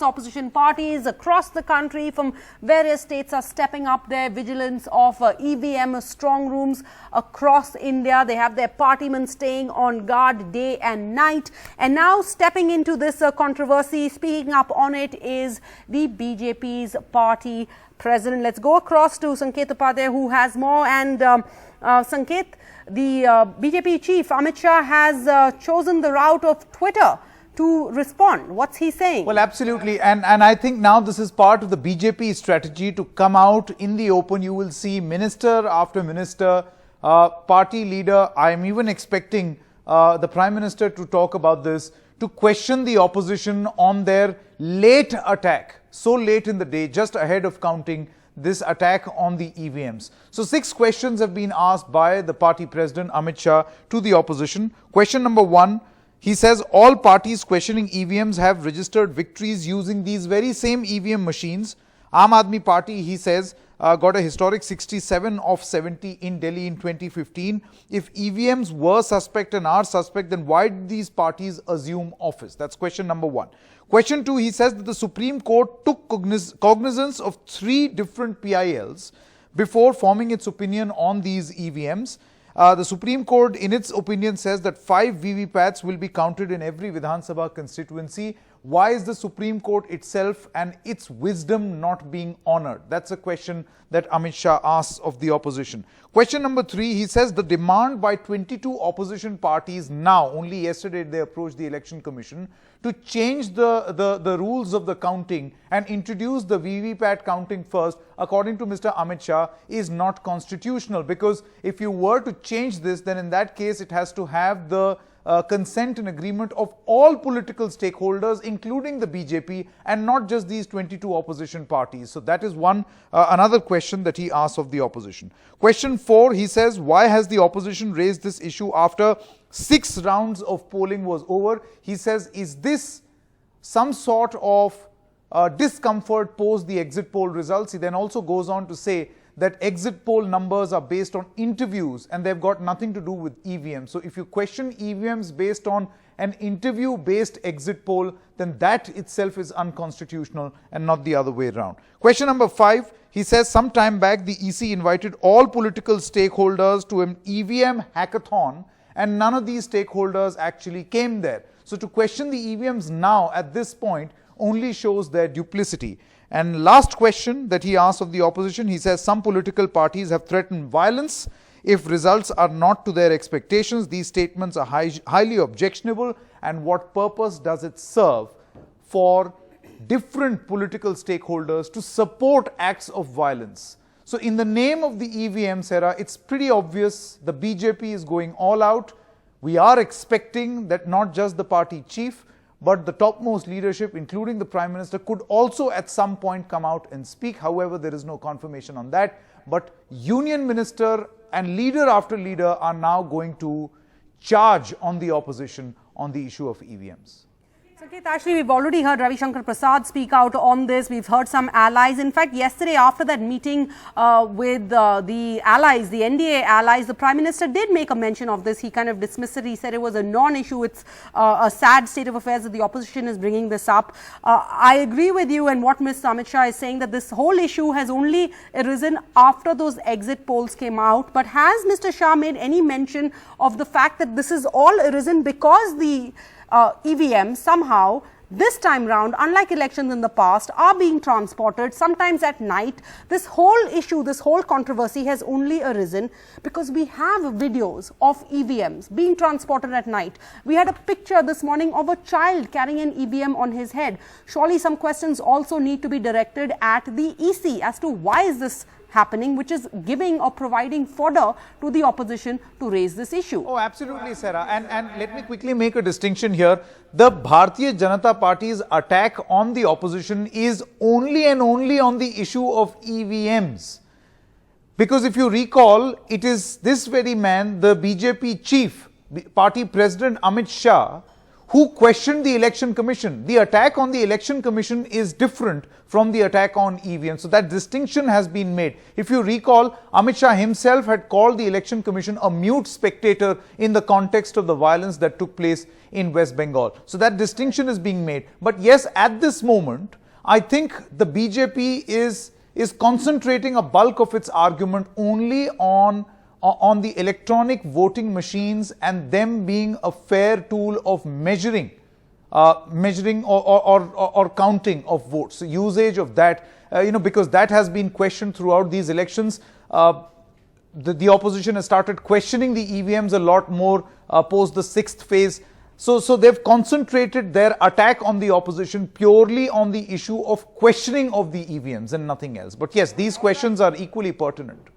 opposition parties across the country from various states are stepping up their vigilance of EVM strong rooms across India. They have their partymen staying on guard day and night. And now stepping into this controversy, speaking up on it is the BJP's party president. Let's go across to Sanket Upadhyay, who has more. And Sanket, the BJP chief Amit Shah has chosen the route of Twitter to respond. What's he saying? Well, absolutely. And I think now this is part of the BJP strategy to come out in the open. You will see minister after minister, party leader. I'm even expecting the Prime Minister to talk about this, to question the opposition on their late attack, so late in the day, just ahead of counting, this attack on the EVMs. So 6 questions have been asked by the party president Amit Shah to the opposition. Question number 1, he says all parties questioning EVMs have registered victories using these very same EVM machines. Aam Aadmi Party, he says, got a historic 67 of 70 in Delhi in 2015. If EVMs were suspect and are suspect, then why did these parties assume office? That's question number 1. Question 2, he says that the Supreme Court took cognizance of 3 different PILs before forming its opinion on these EVMs. The Supreme Court, in its opinion, says that 5 VVPATs will be counted in every Vidhan Sabha constituency. Why is the Supreme Court itself and its wisdom not being honoured? That's a question that Amit Shah asks of the opposition. Question number 3, he says the demand by 22 opposition parties now, only yesterday they approached the Election Commission, to change the rules of the counting and introduce the VVPAT counting first, according to Mr. Amit Shah, is not constitutional. Because if you were to change this, then in that case it has to have the consent and agreement of all political stakeholders, including the BJP, and not just these 22 opposition parties. So that is another question that he asks of the opposition. Question 4, he says, why has the opposition raised this issue after 6 rounds of polling was over? He says, is this some sort of discomfort post the exit poll results? He then also goes on to say that exit poll numbers are based on interviews and they've got nothing to do with EVM. So if you question EVMs based on an interview-based exit poll, then that itself is unconstitutional and not the other way around. Question number 5, he says some time back the EC invited all political stakeholders to an EVM hackathon and none of these stakeholders actually came there. So to question the EVMs now at this point only shows their duplicity. And last question that he asks of the opposition, he says some political parties have threatened violence if results are not to their expectations. These statements are highly objectionable, and what purpose does it serve for different political stakeholders to support acts of violence? So in the name of the EVM, Sarah, it's pretty obvious the BJP is going all out. We are expecting that not just the party chief, but the topmost leadership, including the Prime Minister, could also at some point come out and speak. However, there is no confirmation on that. But Union Minister and leader after leader are now going to charge on the opposition on the issue of EVMs. Sanket, actually, we've already heard Ravi Shankar Prasad speak out on this. We've heard some allies. In fact, yesterday after that meeting with the allies, the NDA allies, the Prime Minister did make a mention of this. He kind of dismissed it. He said it was a non-issue. It's a sad state of affairs that the opposition is bringing this up. I agree with you and what Mr. Amit Shah is saying, that this whole issue has only arisen after those exit polls came out. But has Mr. Shah made any mention of the fact that this is all arisen because the EVM somehow this time round, unlike elections in the past, are being transported sometimes at night? This whole issue, this whole controversy has only arisen because we have videos of EVMs being transported at night. We had a picture this morning of a child carrying an EVM on his head. Surely some questions also need to be directed at the EC as to why is this happening, which is giving or providing fodder to the opposition to raise this issue. Oh, absolutely, Sarah. And let me quickly make a distinction here. The Bharatiya Janata Party's attack on the opposition is only and only on the issue of EVMs. Because if you recall, it is this very man, the BJP chief, party president Amit Shah, who questioned the Election Commission. The attack on the Election Commission is different from the attack on EVM. So that distinction has been made. If you recall, Amit Shah himself had called the Election Commission a mute spectator in the context of the violence that took place in West Bengal. So that distinction is being made. But yes, at this moment, I think the BJP is concentrating a bulk of its argument only on the electronic voting machines and them being a fair tool of measuring or counting of votes. So usage of that, because that has been questioned throughout these elections. The opposition has started questioning the EVMs a lot more post the sixth phase. So they've concentrated their attack on the opposition purely on the issue of questioning of the EVMs and nothing else. But yes, these questions are equally pertinent.